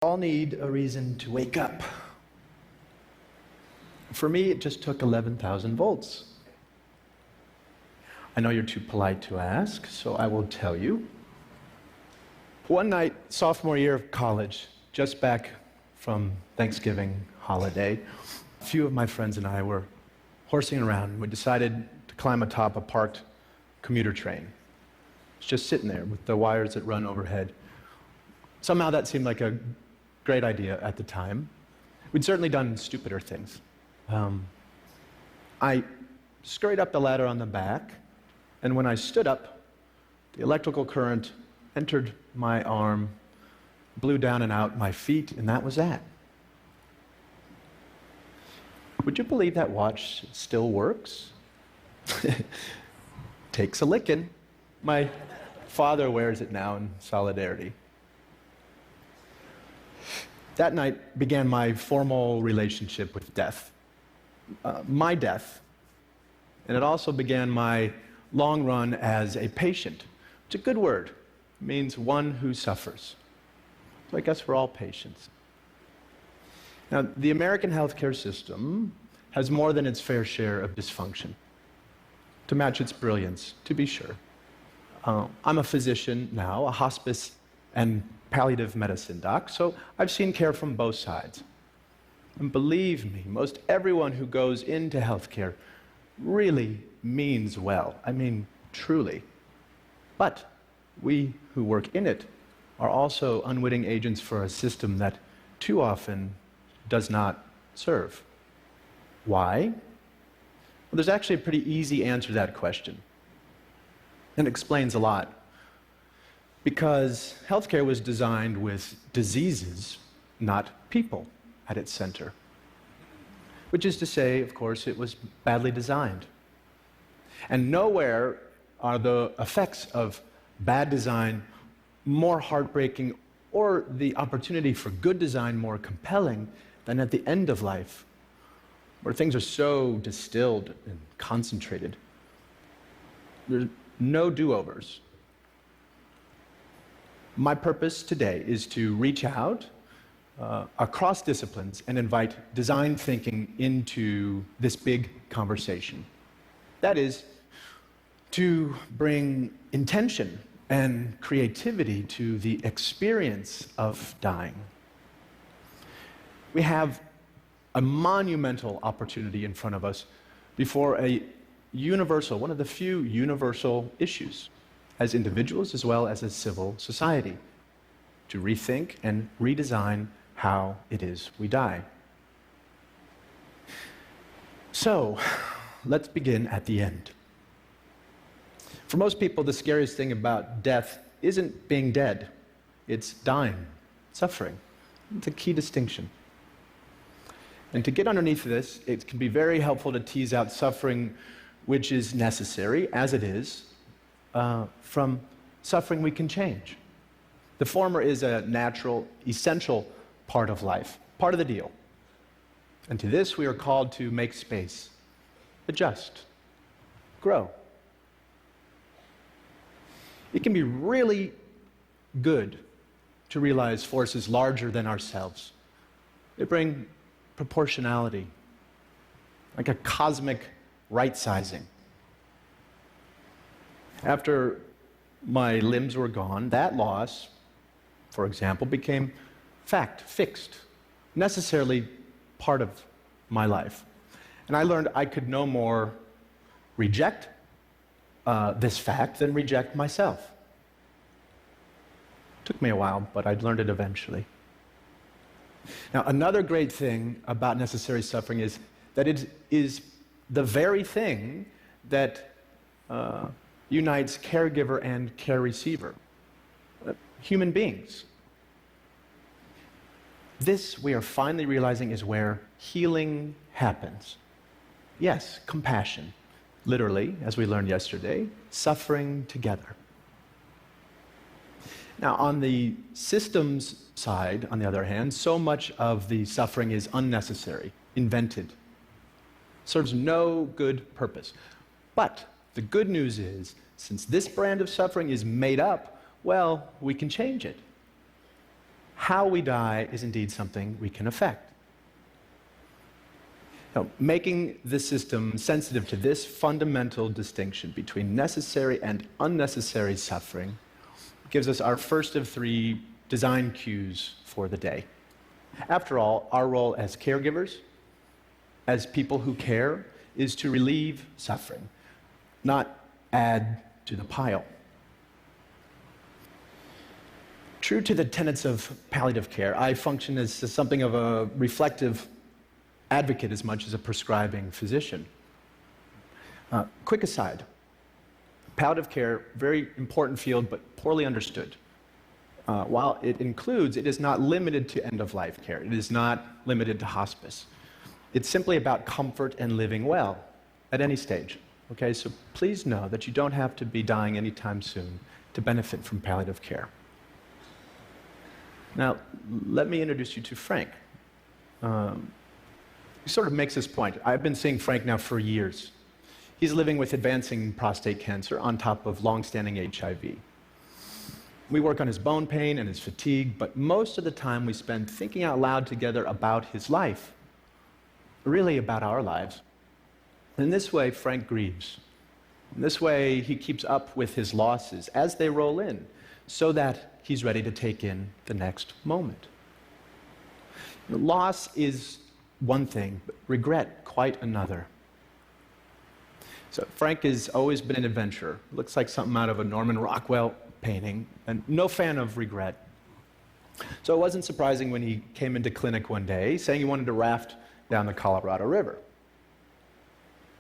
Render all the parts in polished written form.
All need a reason to wake up. For me, it just took 11,000 volts. I know you're too polite to ask, so I will tell you. One night, sophomore year of college, just back from Thanksgiving holiday, a few of my friends and I were horsing around. We decided to climb atop a parked commuter train. It's just sitting there with the wires that run overhead. Somehow that seemed like a great idea at the time. We'd certainly done stupider things. I scurried up the ladder on the back, and when I stood up, the electrical current entered my arm, blew down and out my feet, and that was that. Would you believe that watch still works? Takes a licking. My father wears it now in solidarity. That night began my formal relationship with death. My death. And it also began my long run as a patient. It's a good word. It means one who suffers. So I guess we're all patients. Now, the American healthcare system has more than its fair share of dysfunction. To match its brilliance, to be sure. I'm a physician now, a hospice and palliative medicine doc, so I've seen care from both sides. And believe me, most everyone who goes into healthcare really means well. I mean, truly. But we who work in it are also unwitting agents for a system that too often does not serve. Why? Well, there's actually a pretty easy answer to that question. And it explains a lot. Because healthcare was designed with diseases, not people, at its center. Which is to say, of course, it was badly designed. And nowhere are the effects of bad design more heartbreaking or the opportunity for good design more compelling than at the end of life, where things are so distilled and concentrated. There's no do-overs. My purpose today is to reach out across disciplines and invite design thinking into this big conversation. That is, to bring intention and creativity to the experience of dying. We have a monumental opportunity in front of us before a universal, one of the few universal issues, as individuals as well as a civil society, to rethink and redesign how it is we die. So, let's begin at the end. For most people, the scariest thing about death isn't being dead, it's dying, suffering. It's a key distinction. And to get underneath this, it can be very helpful to tease out suffering which is necessary, as it is, from suffering we can change. The former is a natural, essential part of life, part of the deal. And to this we are called to make space, adjust, grow. It can be really good to realize forces larger than ourselves. They bring proportionality, like a cosmic right-sizing. After my limbs were gone, that loss, for example, became fact, fixed, necessarily part of my life. And I learned I could no more reject this fact than reject myself. Took me a while, but I'd learned it eventually. Now, another great thing about necessary suffering is that it is the very thing that unites caregiver and care receiver, human beings. This, we are finally realizing, is where healing happens. Yes, compassion. Literally, as we learned yesterday, suffering together. Now, on the systems side, on the other hand, so much of the suffering is unnecessary, invented, serves no good purpose. But the good news is, since this brand of suffering is made up, well, we can change it. how we die is indeed something we can affect. Now, making the system sensitive to this fundamental distinction between necessary and unnecessary suffering gives us our first of 3 design cues for the day. After all, our role as caregivers, as people who care, is to relieve suffering, not add to the pile. True to the tenets of palliative care, I function as something of a reflective advocate as much as a prescribing physician. Quick aside, palliative care, very important field, but poorly understood. While it includes, it is not limited to end-of-life care. It is not limited to hospice. It's simply about comfort and living well at any stage. Okay, so please know that you don't have to be dying anytime soon to benefit from palliative care. Now, let me introduce you to Frank. He sort of makes this point. I've been seeing Frank now for years. He's living with advancing prostate cancer on top of long-standing HIV. We work on his bone pain and his fatigue, but most of the time we spend thinking out loud together about his life, really about our lives. In this way, Frank grieves. In this way, he keeps up with his losses as they roll in, so that he's ready to take in the next moment. Loss is one thing, but regret quite another. So Frank has always been an adventurer. Looks like something out of a Norman Rockwell painting, and no fan of regret. So it wasn't surprising when he came into clinic one day saying he wanted to raft down the Colorado River.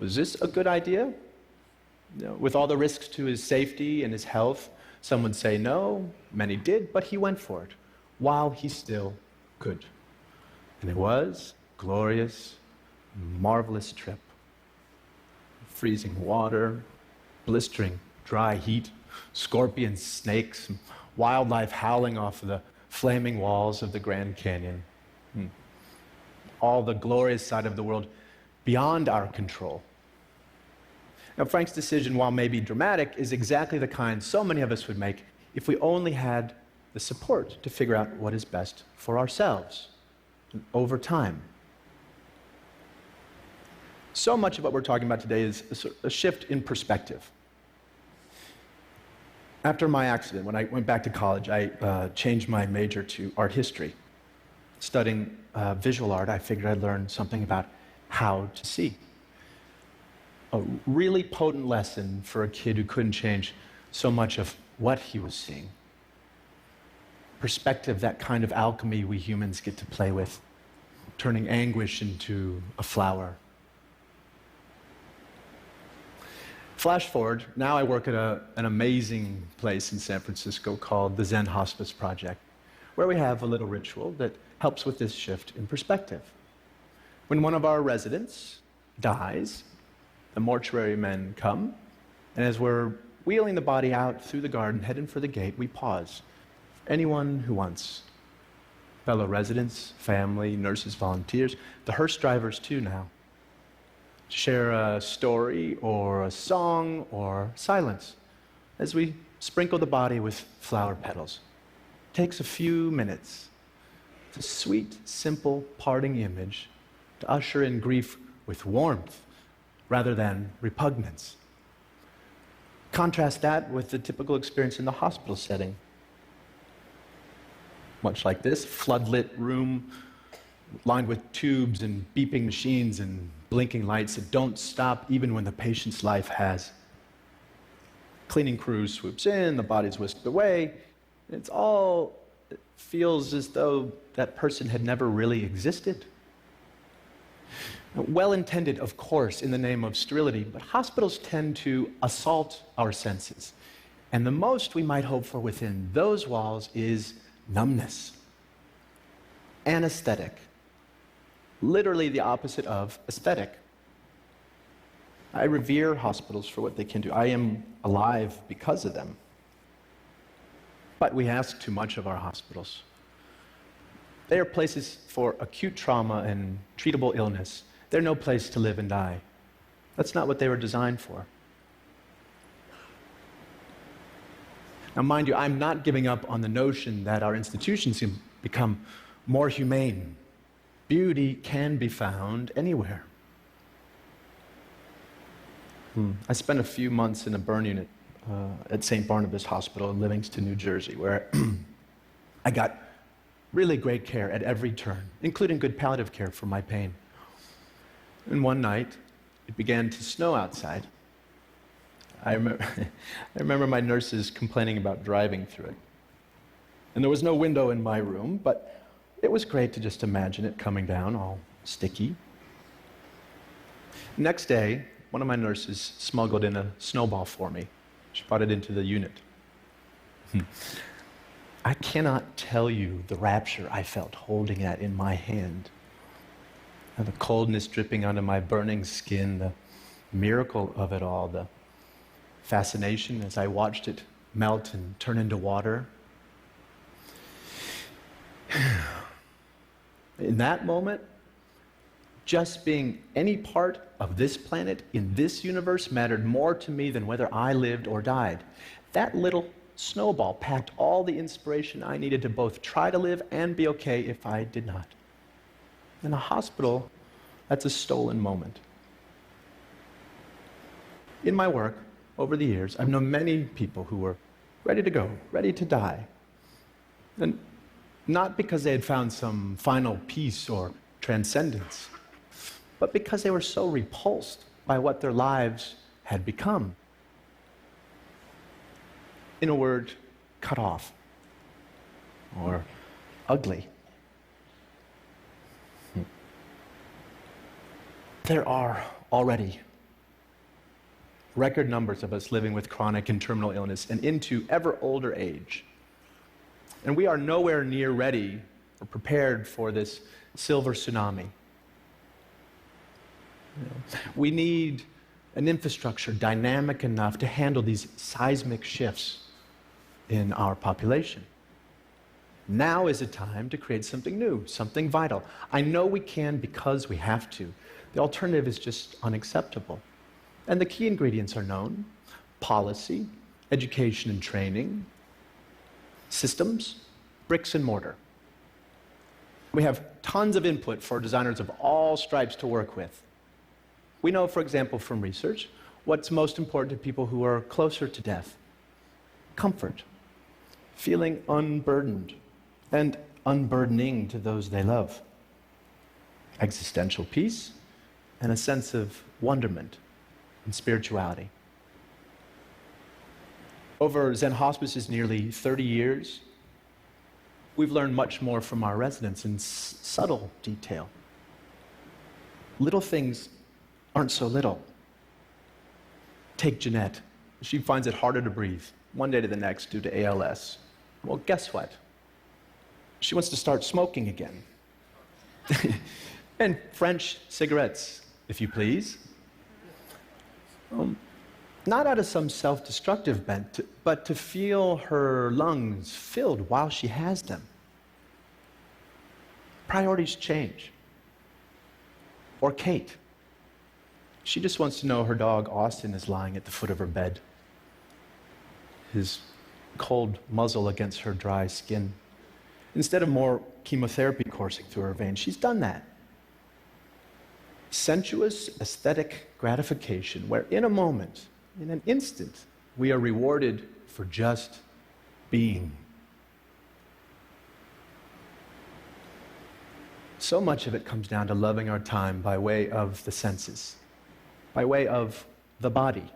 Was this a good idea? With all the risks to his safety and his health, some would say no, many did, but he went for it while he still could. And it was a glorious, marvelous trip. Freezing water, blistering dry heat, scorpions, snakes, and wildlife howling off the flaming walls of the Grand Canyon. All the glorious side of the world beyond our control. Now, Frank's decision, while maybe dramatic, is exactly the kind so many of us would make if we only had the support to figure out what is best for ourselves over time. So much of what we're talking about today is a shift in perspective. After my accident, when I went back to college, I changed my major to art history. Studying visual art, I figured I'd learn something about how to see. A really potent lesson for a kid who couldn't change so much of what he was seeing. Perspective, that kind of alchemy we humans get to play with, turning anguish into a flower. Flash forward, now I work at an amazing place in San Francisco called the Zen Hospice Project, where we have a little ritual that helps with this shift in perspective. When one of our residents dies, the mortuary men come, and as we're wheeling the body out through the garden, heading for the gate, we pause. Anyone who wants. Fellow residents, family, nurses, volunteers, the hearse drivers too now. Share a story or a song or silence as we sprinkle the body with flower petals. It takes a few minutes. It's a sweet, simple parting image to usher in grief with warmth rather than repugnance. Contrast that with the typical experience in the hospital setting. Much like this, floodlit room lined with tubes and beeping machines and blinking lights that don't stop even when the patient's life has. Cleaning crew swoops in, the body's whisked away. It feels as though that person had never really existed. Well-intended, of course, in the name of sterility, but hospitals tend to assault our senses. And the most we might hope for within those walls is numbness. Anesthetic. Literally the opposite of aesthetic. I revere hospitals for what they can do. I am alive because of them. But we ask too much of our hospitals. They are places for acute trauma and treatable illness. They're no place to live and die. That's not what they were designed for. Now, mind you, I'm not giving up on the notion that our institutions can become more humane. Beauty can be found anywhere. I spent a few months in a burn unit at St. Barnabas Hospital in Livingston, New Jersey, where I got really great care at every turn, including good palliative care for my pain. And one night, it began to snow outside. I remember my nurses complaining about driving through it. And there was no window in my room, but it was great to just imagine it coming down all sticky. Next day, one of my nurses smuggled in a snowball for me. She brought it into the unit. I cannot tell you the rapture I felt holding that in my hand. And the coldness dripping onto my burning skin, the miracle of it all, the fascination as I watched it melt and turn into water. In that moment, just being any part of this planet in this universe mattered more to me than whether I lived or died. That little snowball packed all the inspiration I needed to both try to live and be okay if I did not. In a hospital, that's a stolen moment. In my work, over the years, I've known many people who were ready to go, ready to die. And not because they had found some final peace or transcendence, but because they were so repulsed by what their lives had become. In a word, cut off or ugly. There are already record numbers of us living with chronic and terminal illness and into ever older age. And we are nowhere near ready or prepared for this silver tsunami. We need an infrastructure dynamic enough to handle these seismic shifts in our population. Now is a time to create something new, something vital. I know we can because we have to. The alternative is just unacceptable. And the key ingredients are known: policy, education and training, systems, bricks and mortar. We have tons of input for designers of all stripes to work with. We know, for example, from research, what's most important to people who are closer to death: comfort, feeling unburdened, and unburdening to those they love, existential peace, and a sense of wonderment and spirituality. Over Zen Hospice's nearly 30 years, we've learned much more from our residents in subtle detail. Little things aren't so little. Take Jeanette. She finds it harder to breathe one day to the next due to ALS. Well, guess what? She wants to start smoking again. And French cigarettes, if you please. Not out of some self-destructive bent, but to feel her lungs filled while she has them. Priorities change. Or Kate. She just wants to know her dog Austin is lying at the foot of her bed, his cold muzzle against her dry skin. Instead of more chemotherapy coursing through her veins, she's done that. Sensuous, aesthetic gratification, where in a moment, in an instant, we are rewarded for just being. So much of it comes down to loving our time by way of the senses, by way of the body,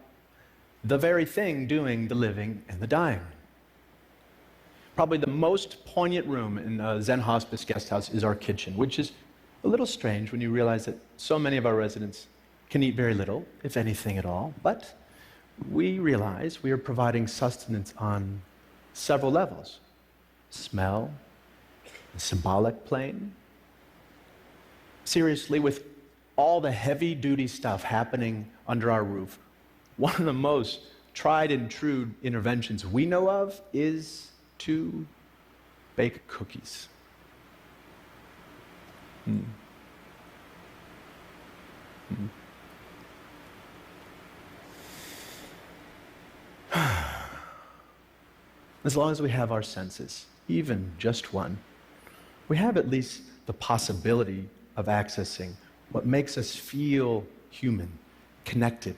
the very thing doing the living and the dying. Probably the most poignant room in a Zen Hospice guest house is our kitchen, which is a little strange when you realize that so many of our residents can eat very little, if anything at all, but we realize we are providing sustenance on several levels: smell, the symbolic plane. Seriously, with all the heavy-duty stuff happening under our roof, one of the most tried and true interventions we know of is to bake cookies. As long as we have our senses, even just one, we have at least the possibility of accessing what makes us feel human, connected.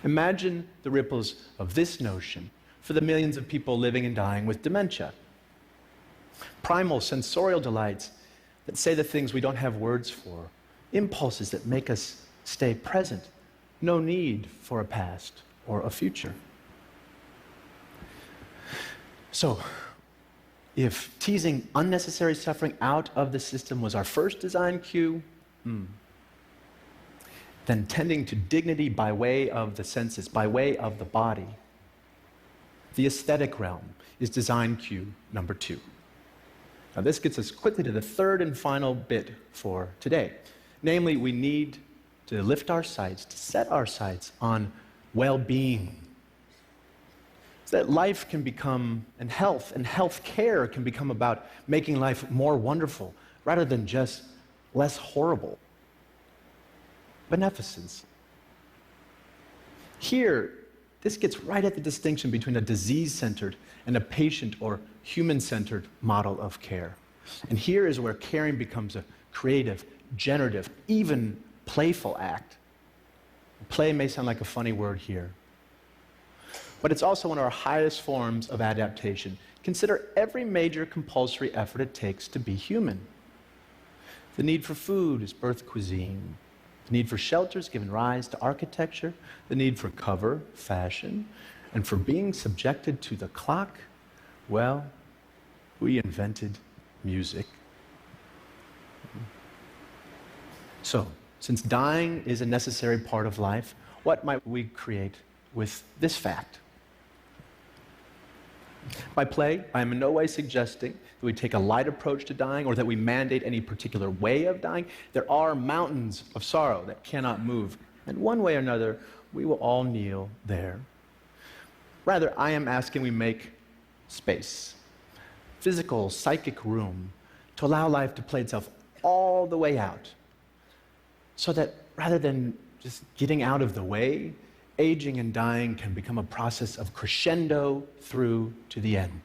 Imagine the ripples of this notion for the millions of people living and dying with dementia. Primal sensorial delights that say the things we don't have words for, impulses that make us stay present, no need for a past or a future. So, if teasing unnecessary suffering out of the system was our first design cue, then tending to dignity by way of the senses, by way of the body, the aesthetic realm is design cue number 2. Now this gets us quickly to the third and final bit for today. Namely, we need to lift our sights, to set our sights on well-being. So that life can become, and health care can become about making life more wonderful rather than just less horrible. Beneficence. Here, this gets right at the distinction between a disease-centered and a patient or human-centered model of care. And here is where caring becomes a creative, generative, even playful act. Play may sound like a funny word here, but it's also one of our highest forms of adaptation. Consider every major compulsory effort it takes to be human. The need for food is birth cuisine. The need for shelter has given rise to architecture. The need for cover, fashion. And for being subjected to the clock, well, we invented music. So, since dying is a necessary part of life, what might we create with this fact? By play, I am in no way suggesting that we take a light approach to dying or that we mandate any particular way of dying. There are mountains of sorrow that cannot move, and one way or another, we will all kneel there. Rather, I am asking we make space, physical, psychic room, to allow life to play itself all the way out, so that rather than just getting out of the way, aging and dying can become a process of crescendo through to the end.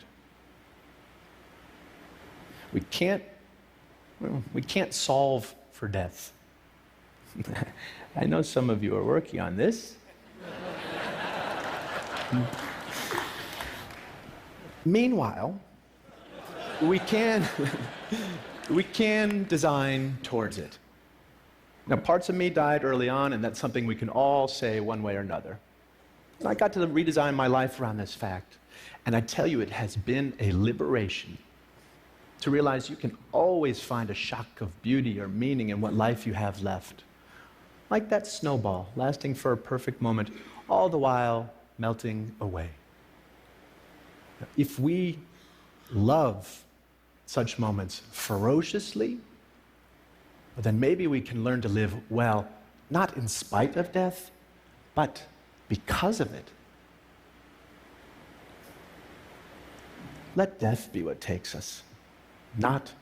We can't solve for death. I know some of you are working on this. Meanwhile, we can design towards it. Now, parts of me died early on, and that's something we can all say one way or another. And I got to redesign my life around this fact, and I tell you, it has been a liberation to realize you can always find a shock of beauty or meaning in what life you have left. Like that snowball, lasting for a perfect moment, all the while melting away. If we love such moments ferociously, then maybe we can learn to live well, not in spite of death, but because of it. Let death be what takes us, not